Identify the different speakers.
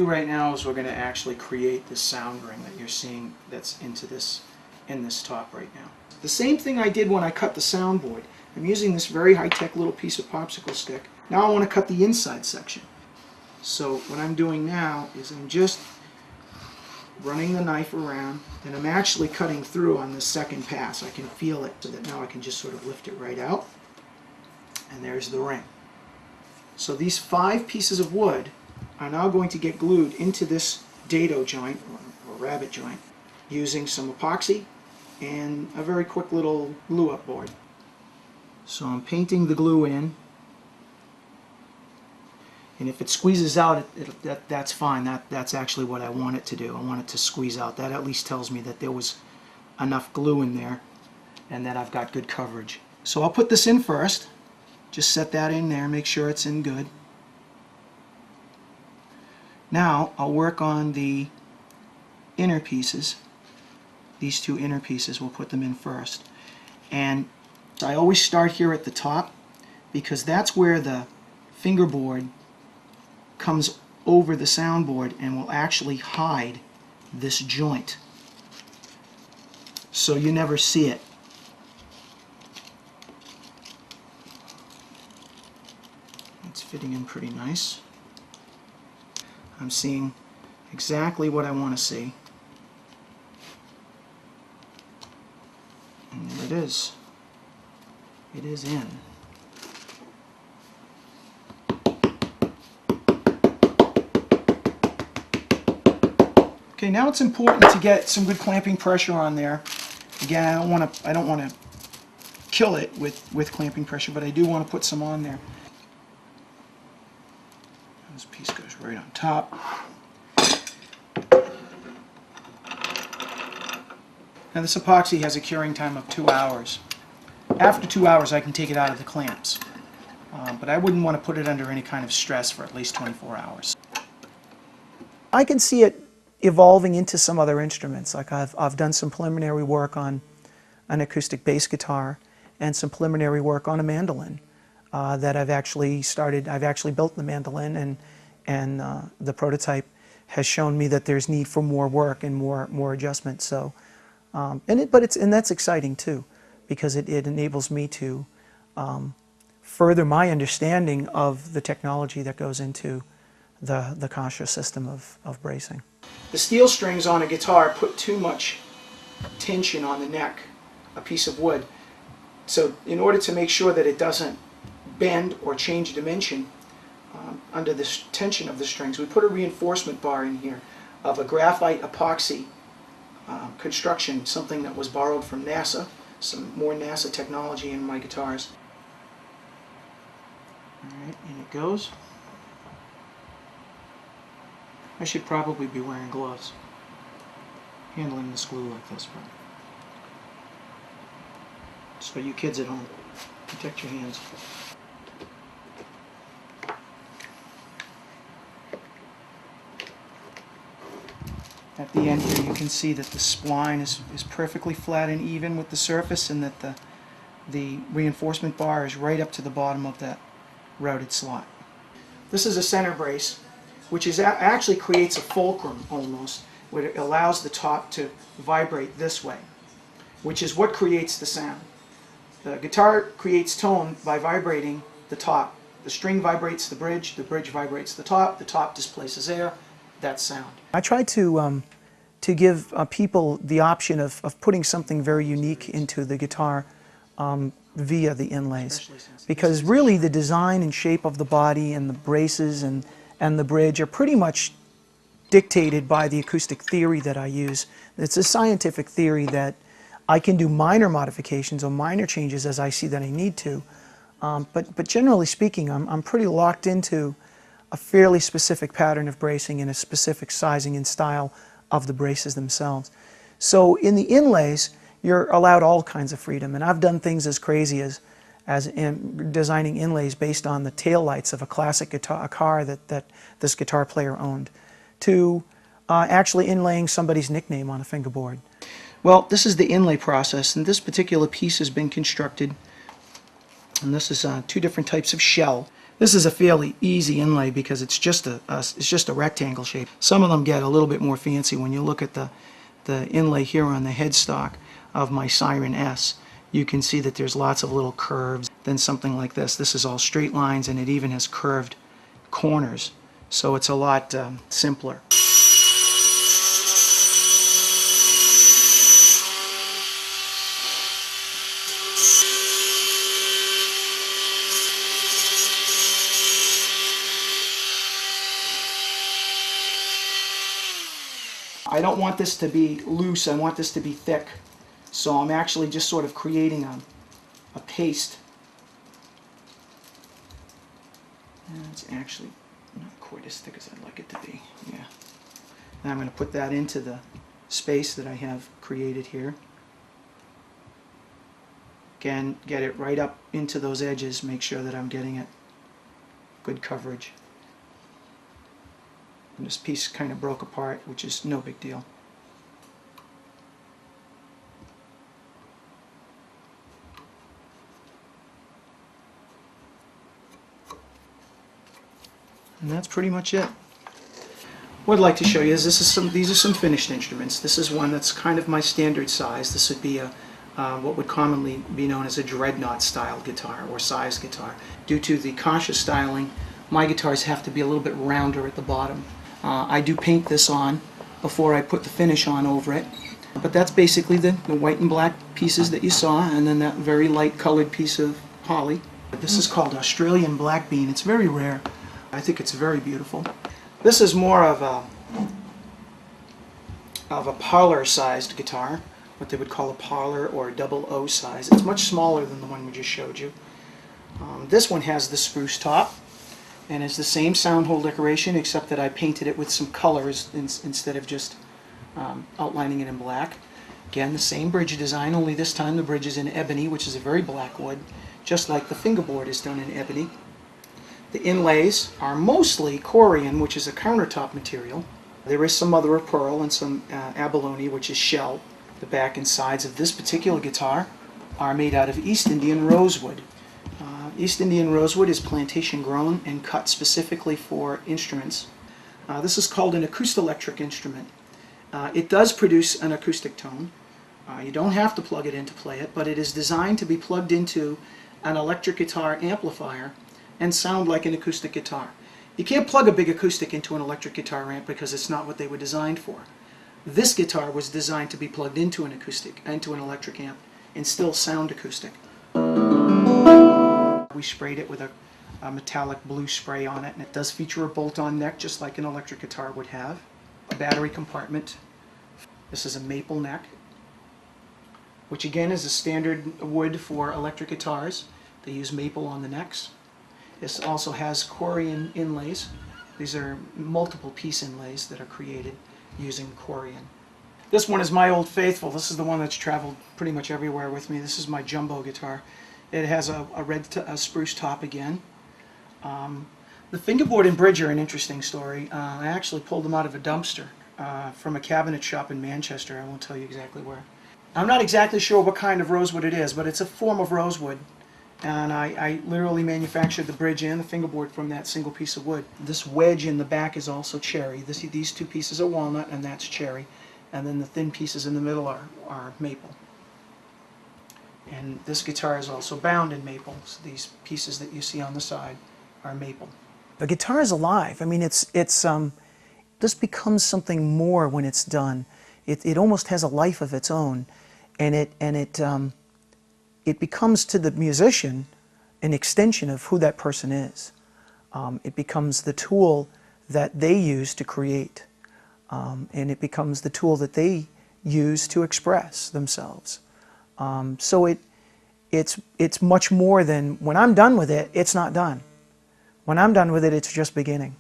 Speaker 1: Right now is we're going to actually create this sound ring that you're seeing that's in this top right now. The same thing I did when I cut the soundboard. I'm using this very high-tech little piece of popsicle stick. Now I want to cut the inside section. So what I'm doing now is I'm just running the knife around, and I'm actually cutting through on the second pass. I can feel it, so that now I can just sort of lift it right out. And there's the ring. So these 5 pieces of wood are now going to get glued into this dado joint, or rabbit joint, using some epoxy and a very quick little glue-up board. So I'm painting the glue in, and if it squeezes out, that's fine. That's actually what I want it to do. I want it to squeeze out. That at least tells me that there was enough glue in there and that I've got good coverage. So I'll put this in first. Just set that in there, make sure it's in good. Now I'll work on the inner pieces. These 2 inner pieces, we'll put them in first. And I always start here at the top because that's where the fingerboard comes over the soundboard and will actually hide this joint, so you never see it. It's fitting in pretty nice. I'm seeing exactly what I want to see. And there it is. It is in. Okay, now it's important to get some good clamping pressure on there. Again, I don't want to kill it with clamping pressure, but I do want to put some on there. This piece goes right on top. Now this epoxy has a curing time of 2 hours. After 2 hours I can take it out of the clamps. But I wouldn't want to put it under any kind of stress for at least 24 hours. I can see it evolving into some other instruments. Like I've done some preliminary work on an acoustic bass guitar and some preliminary work on a mandolin. That I've actually built the mandolin, and the prototype has shown me that there's need for more work and more adjustment. So, and that's exciting too, because it enables me to further my understanding of the technology that goes into the conscious system of bracing. The steel strings on a guitar put too much tension on the neck, a piece of wood. So in order to make sure that it doesn't bend or change dimension under the tension of the strings, we put a reinforcement bar in here of a graphite epoxy construction, something that was borrowed from NASA, some more NASA technology in my guitars. Alright, in it goes. I should probably be wearing gloves, handling this glue like this, but just for you kids at home, protect your hands. At the end here you can see that the spline is perfectly flat and even with the surface, and that the reinforcement bar is right up to the bottom of that routed slot. This is a center brace, which actually creates a fulcrum almost, where it allows the top to vibrate this way, which is what creates the sound. The guitar creates tone by vibrating the top. The string vibrates the bridge vibrates the top displaces air, that's sound. I try to give people the option of putting something very unique into the guitar via the inlays, because really the design and shape of the body and the braces and the bridge are pretty much dictated by the acoustic theory that I use. It's a scientific theory that I can do minor modifications or minor changes as I see that I need to, but generally speaking I'm pretty locked into a fairly specific pattern of bracing and a specific sizing and style of the braces themselves. So in the inlays you're allowed all kinds of freedom, and I've done things as crazy as in designing inlays based on the taillights of a classic guitar, a car that this guitar player owned, to actually inlaying somebody's nickname on a fingerboard. Well, this is the inlay process, and this particular piece has been constructed, and this is 2 different types of shell. This is a fairly easy inlay because it's just a rectangle shape. Some of them get a little bit more fancy. When you look at the inlay here on the headstock of my Siren S, you can see that there's lots of little curves. Then something like this. This is all straight lines, and it even has curved corners. So it's a lot simpler. I don't want this to be loose, I want this to be thick. So I'm actually just sort of creating a paste. And it's actually not quite as thick as I'd like it to be. Yeah. Now I'm going to put that into the space that I have created here. Again, get it right up into those edges, make sure that I'm getting it good coverage. And this piece kind of broke apart, which is no big deal. And that's pretty much it. What I'd like to show you is these are some finished instruments. This is one that's kind of my standard size. This would be a what would commonly be known as a dreadnought style guitar or size guitar. Due to the conscious styling, my guitars have to be a little bit rounder at the bottom. I do paint this on before I put the finish on over it. But that's basically the white and black pieces that you saw, and then that very light colored piece of holly. This is called Australian Black Bean. It's very rare. I think it's very beautiful. This is more of a parlor-sized guitar, what they would call a parlor or a 00 size. It's much smaller than the one we just showed you. This one has the spruce top, and it's the same sound hole decoration, except that I painted it with some colors instead of just outlining it in black. Again, the same bridge design, only this time the bridge is in ebony, which is a very black wood, just like the fingerboard is done in ebony. The inlays are mostly corian, which is a countertop material. There is some mother of pearl and some abalone, which is shell. The back and sides of this particular guitar are made out of East Indian rosewood. East Indian rosewood is plantation grown and cut specifically for instruments. This is called an acoust-electric instrument. It does produce an acoustic tone. You don't have to plug it in to play it, but it is designed to be plugged into an electric guitar amplifier and sound like an acoustic guitar. You can't plug a big acoustic into an electric guitar amp because it's not what they were designed for. This guitar was designed to be plugged into an electric amp and still sound acoustic. We sprayed it with a metallic blue spray on it, and it does feature a bolt-on neck just like an electric guitar would have. A battery compartment. This is a maple neck, which again is a standard wood for electric guitars. They use maple on the necks. This also has corian inlays. These are multiple piece inlays that are created using corian. This one is my old faithful. This is the one that's traveled pretty much everywhere with me. This is my jumbo guitar. It has a red spruce top again. The fingerboard and bridge are an interesting story. I actually pulled them out of a dumpster from a cabinet shop in Manchester. I won't tell you exactly where. I'm not exactly sure what kind of rosewood it is, but it's a form of rosewood. And I literally manufactured the bridge and the fingerboard from that single piece of wood. This wedge in the back is also cherry. These two pieces are walnut, and that's cherry. And then the thin pieces in the middle are maple. And this guitar is also bound in maple. So these pieces that you see on the side are maple. The guitar is alive. I mean, this becomes something more when it's done. It almost has a life of its own, and it becomes to the musician an extension of who that person is. It becomes the tool that they use to create, and it becomes the tool that they use to express themselves. So it's much more than, when I'm done with it, it's not done. When I'm done with it, it's just beginning.